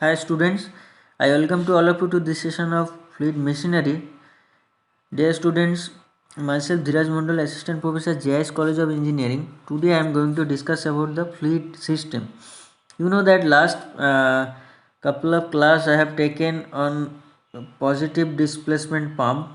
Hi students, I welcome to all of you to this session of fluid machinery. Dear students, myself Dhiraj Mandal, Assistant Professor JIS College of Engineering. Today I am going to discuss about the fluid system. You know that last couple of class I have taken on positive displacement pump.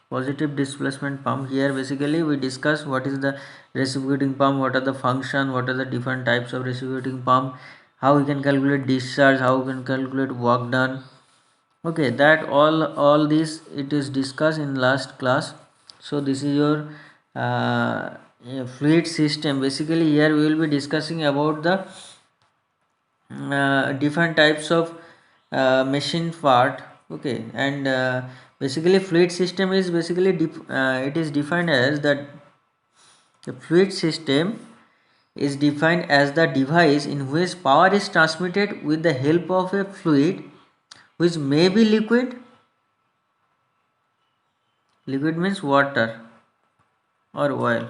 Positive displacement pump. Here basically we discuss what is the reciprocating pump, what are the function, what are the different types of reciprocating pump, how we can calculate discharge, how we can calculate work done. Okay, that all this it is discussed in last class. So this is your fluid system. Basically here we will be discussing about the different types of machine part. Okay, and basically fluid system is basically it is defined as that the fluid system is defined as the device in which power is transmitted with the help of a fluid which may be liquid. Liquid means water or oil,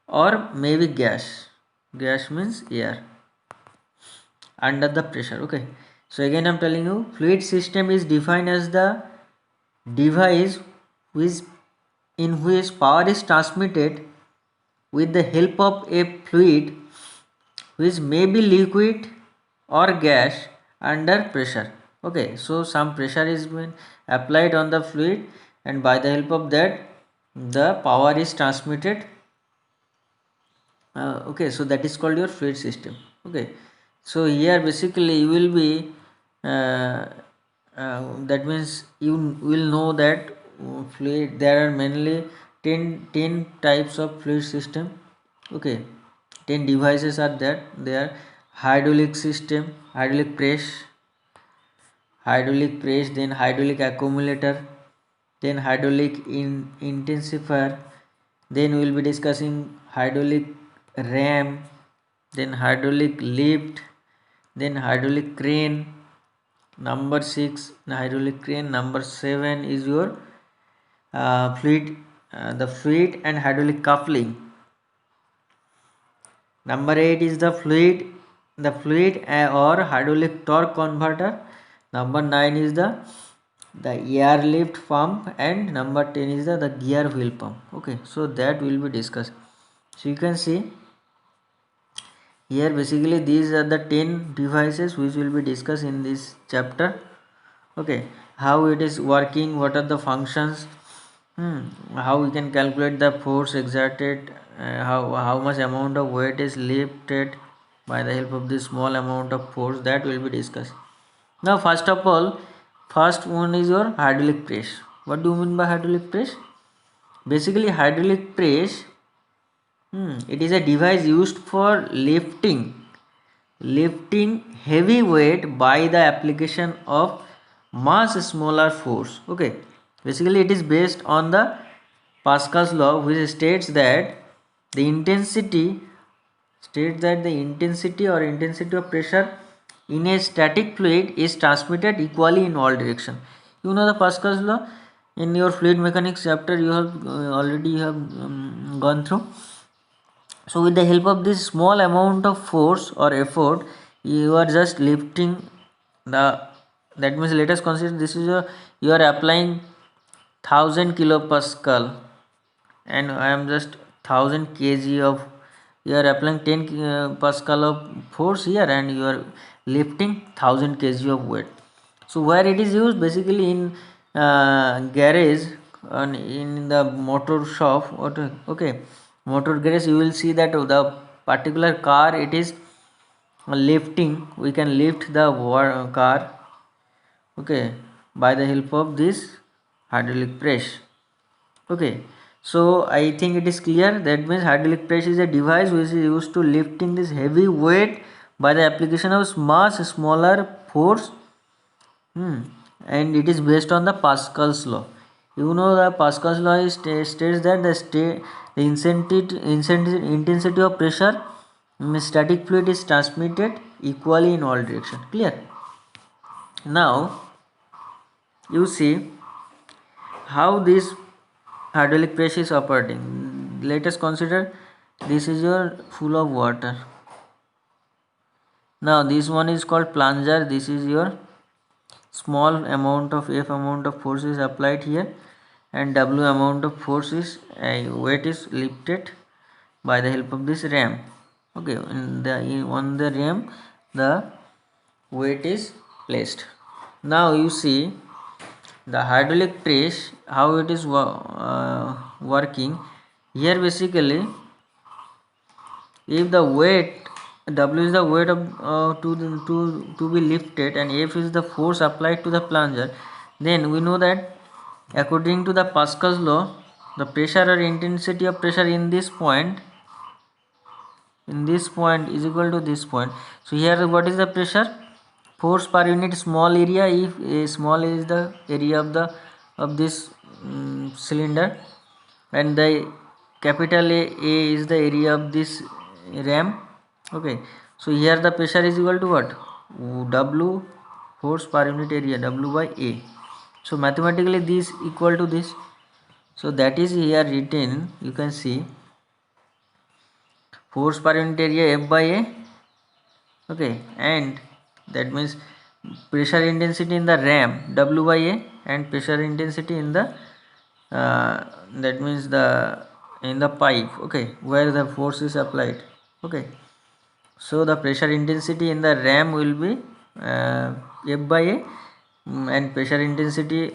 or maybe gas. Gas means air under the pressure. Okay, so again I'm telling you, fluid system is defined as the device which in which power is transmitted with the help of a fluid which may be liquid or gas under pressure. Okay, so some pressure is being applied on the fluid, and by the help of that the power is transmitted. Okay, so that is called your fluid system. Okay, so here basically you will be that means you will know that fluid, there are mainly 10 types of fluid system. Okay, 10 devices are there. They are hydraulic system, hydraulic press, then hydraulic accumulator, then hydraulic intensifier, then we will be discussing hydraulic ram, then hydraulic lift, then hydraulic crane. Number 6 hydraulic crane. Number 7 is your fluid, the fluid and hydraulic coupling. Number 8 is the fluid or hydraulic torque converter. Number 9 is the airlift pump, and number 10 is the gear wheel pump. Okay, so that will be discussed. So you can see here basically these are the 10 devices which will be discussed in this chapter. Okay, how it is working, what are the functions, how we can calculate the force exerted, how much amount of weight is lifted by the help of this small amount of force, that will be discussed. Now first of all, first one is your hydraulic press. What do you mean by hydraulic press? Basically hydraulic press, it is a device used for lifting heavy weight by the application of much smaller force. Okay, basically it is based on the Pascal's law, which states that the intensity of pressure in a static fluid is transmitted equally in all direction. You know the Pascal's law. In your fluid mechanics chapter you have already gone through. So with the help of this small amount of force or effort, you are just lifting the, that means let us consider this is you are applying 1000 kilopascal, and I am just 1000 kg of, you are applying 10 pascal of force here, and you are lifting 1000 kg of weight. So where it is used? Basically in garage and in the motor shop. Okay, motor garage, you will see that the particular car, it is lifting, we can lift the car. Okay, by the help of this hydraulic press. Okay, so I think it is clear. That means hydraulic press is a device which is used to lifting this heavy weight by the application of much smaller force. And it is based on the Pascal's law. You know the Pascal's law is states that the intensity of pressure in a static fluid is transmitted equally in all direction. Clear? Now you see how this hydraulic press is operating. Let us consider this is your full of water. Now this one is called plunger. This is your small amount of F amount of force is applied here, and W amount of force is weight is lifted by the help of this ram. Okay, on the ram the weight is placed. Now you see the hydraulic press, how it is working. Here basically, if the weight W is the weight of to be lifted and F is the force applied to the plunger, then we know that according to the Pascal's law, the pressure or intensity of pressure in this point is equal to this point. So here what is the pressure? Force per unit small area. If a small is the area of this cylinder, and the capital A is the area of this ram. Okay, so here the pressure is equal to what? W, force per unit area, W by A. So mathematically this equal to this. So that is here written. You can see force per unit area F by A. Okay, and that means pressure intensity in the ram W by A, and pressure intensity in the that means the in the pipe, okay, where the force is applied. Okay, so the pressure intensity in the ram will be F by A, and pressure intensity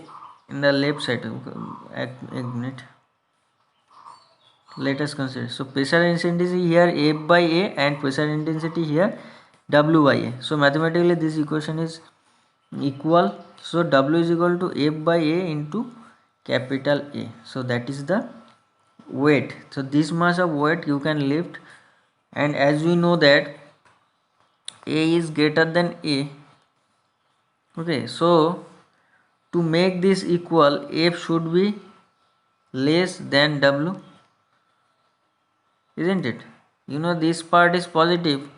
in the left side. Okay, a minute, let us consider. So pressure intensity here F by A, and pressure intensity here W by A. So mathematically this equation is equal. So W is equal to F by A into capital A. So that is the weight. So this much of weight you can lift, and as we know that A is greater than A. Okay, so to make this equal, F should be less than W, isn't it? You know this part is positive,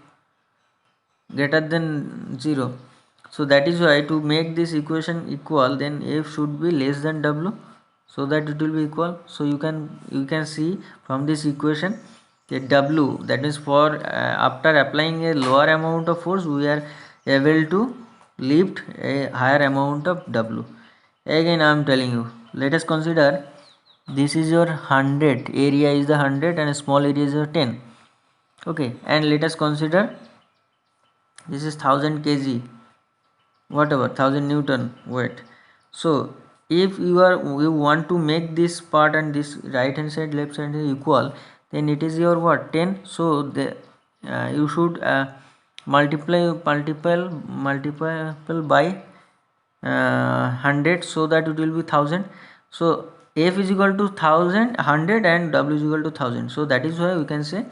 greater than 0. So that is why to make this equation equal, then F should be less than W, so that it will be equal. So you can see from this equation that W, that means for after applying a lower amount of force, we are able to lift a higher amount of W. Again I am telling you, let us consider this is your 100, area is the 100 and small area is your 10. Okay, and let us consider this is 1000 kg, whatever, 1000 Newton weight. So if you want to make this part and this right hand side left side equal, then it is your what, 10. So the you should multiply by 100, so that it will be 1000. So F is equal to 100 and W is equal to 1000. So that is why we can say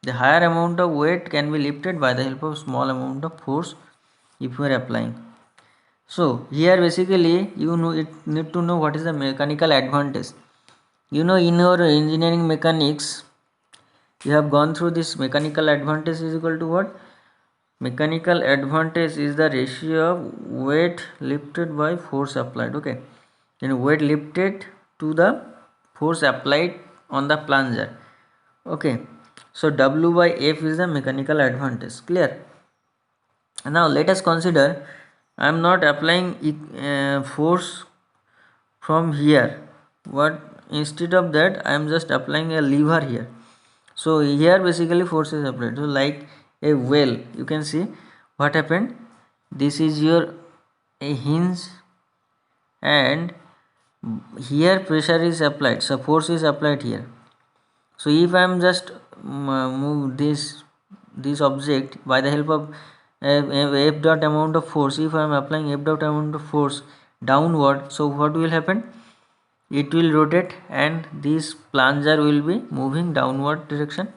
the higher amount of weight can be lifted by the help of small amount of force if you are applying. So here basically you need to know what is the mechanical advantage. You know, in your engineering mechanics you have gone through this mechanical advantage is equal to what? Mechanical advantage is the ratio of weight lifted by force applied. Okay, then weight lifted to the force applied on the plunger. Okay, so W by F is the mechanical advantage. Clear? Now let us consider I am not applying force from here. What, instead of that I am just applying a lever here. So here basically force is applied. So like a well, you can see what happened. This is your a hinge, and here pressure is applied, so force is applied here. So if I am just move this object by the help of F dot amount of force, if I am applying F dot amount of force downward, so what will happen? It will rotate and this plunger will be moving downward direction.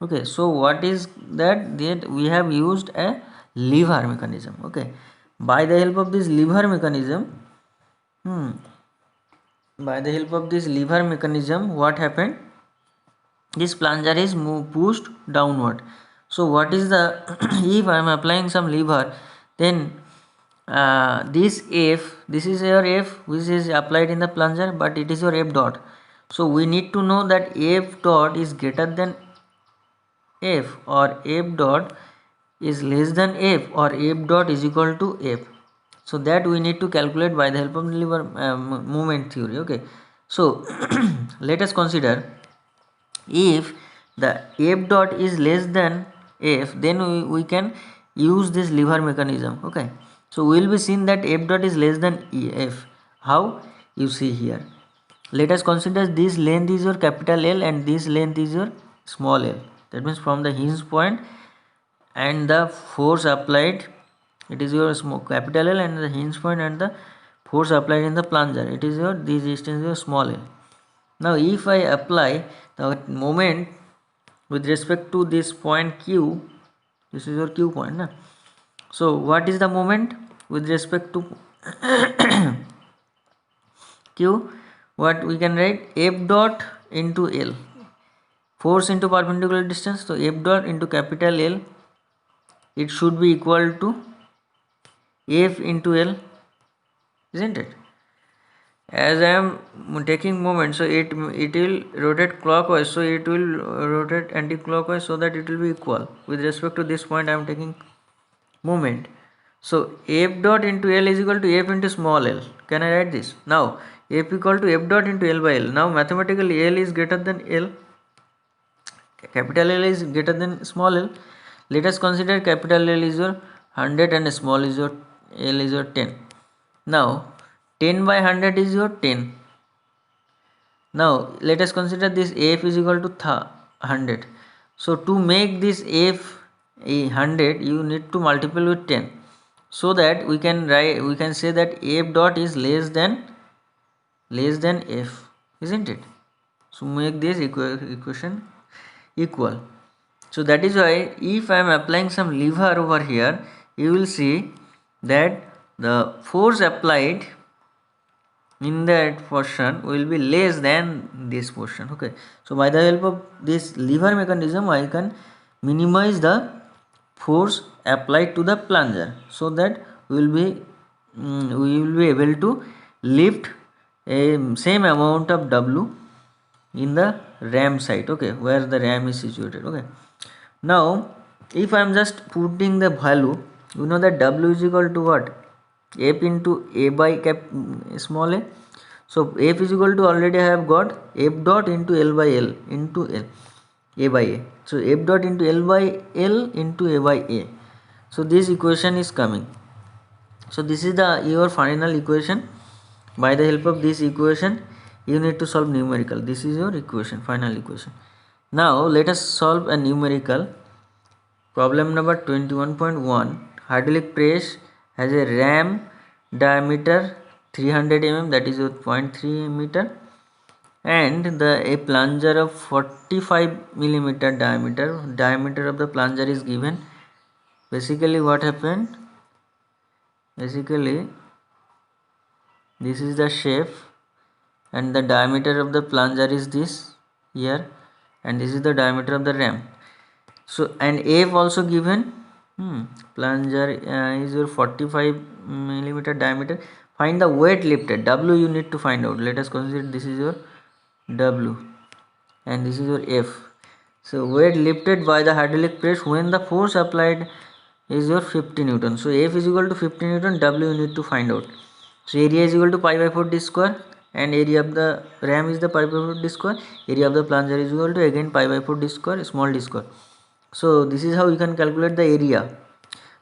Okay, so what is that we have used a lever mechanism. Okay, by the help of this lever mechanism, what happened? This plunger is pushed downward. So what is the if I am applying some lever, then this is your F which is applied in the plunger, but it is your F dot. So we need to know that F dot is greater than F, or F dot is less than F or F dot is equal to F. So that we need to calculate by the help of lever movement theory. Okay, so let us consider if the F dot is less than F, then we can use this lever mechanism. Okay, so we will be seen that F dot is less than F. How? You see here. Let us consider this length is your capital L and this length is your small l. That means from the hinge point and the force applied, it is your small capital L, and the hinge point and the force applied in the plunger, it is your this distance is your small l. Now if I apply the moment with respect to this point Q, this is your Q point, na? So what is the moment with respect to Q? What we can write? F dot into L, force into perpendicular distance. So F dot into capital L, it should be equal to F into L, isn't it? As I am taking moment, so it will rotate clockwise, so it will rotate anti-clockwise, so that it will be equal with respect to this point I am taking moment. So F dot into L is equal to F into small l. Can I write this? Now F equal to F dot into L by L. Now mathematically L is greater than L, capital L is greater than small l. Let us consider capital L is your 100 and small is your L is your 10. Now 10 by 100 is your 10. Now let us consider this F is equal to 100. So to make this F a 100, you need to multiply with 10, so that we can write, we can say that F dot is less than F, isn't it? So make this equation equal. So that is why if I am applying some lever over here, you will see that the force applied in that portion will be less than this portion. Okay, so by the help of this lever mechanism, I can minimize the force applied to the plunger, so that we will be able to lift a same amount of W in the ram site. Okay, where the ram is situated. Okay, now if I am just putting the value, you know that W is equal to what? F into A by small a. So F is equal to, already I have got F dot into L by L into L, A by A. So F dot into L by L into A by A. So this equation is coming. So this is the your final equation. By the help of this equation, you need to solve numerical. This is your equation, final equation. Now let us solve a numerical. Problem number 21.1. Hydraulic press has a ram diameter 300 mm, that is 0.3 meter, and a plunger of 45 millimeter diameter of the plunger is given. Basically what happened? Basically this is the shape, and the diameter of the plunger is this here, and this is the diameter of the ram. So and F also given. Plunger is your 45 millimeter diameter. Find the weight lifted. W you need to find out. Let us consider this is your W and this is your F. So weight lifted by the hydraulic press when the force applied is your 50 Newton. So F is equal to 50 Newton. W you need to find out. So area is equal to pi by 4 d square, and area of the ram is the pi by 4 d square. Area of the plunger is equal to again pi by 4 d square, small d square. So this is how you can calculate the area.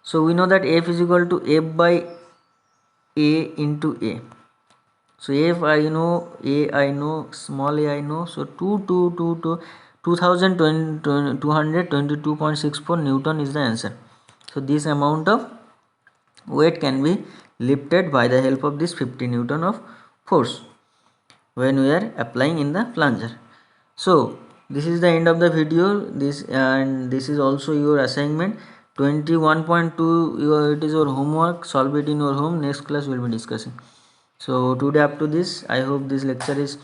So we know that F is equal to F by A into A. So F I know, A I know, small a I know. So 222.64 Newton is the answer. So this amount of weight can be lifted by the help of this 50 Newton of force when we are applying in the plunger. So this is the end of the video. This is also your assignment 21.2. It is your homework. Solve it in your home. Next class we will be discussing. So today up to this, I hope this lecture is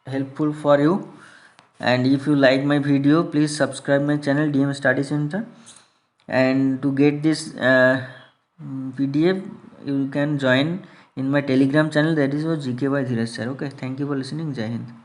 helpful for you, and if you like my video, please subscribe my channel DM Study Center, and to get this PDF you can join in my Telegram channel, that is your GK by Dheeraj sir. Okay, thank you for listening. Jai Hind.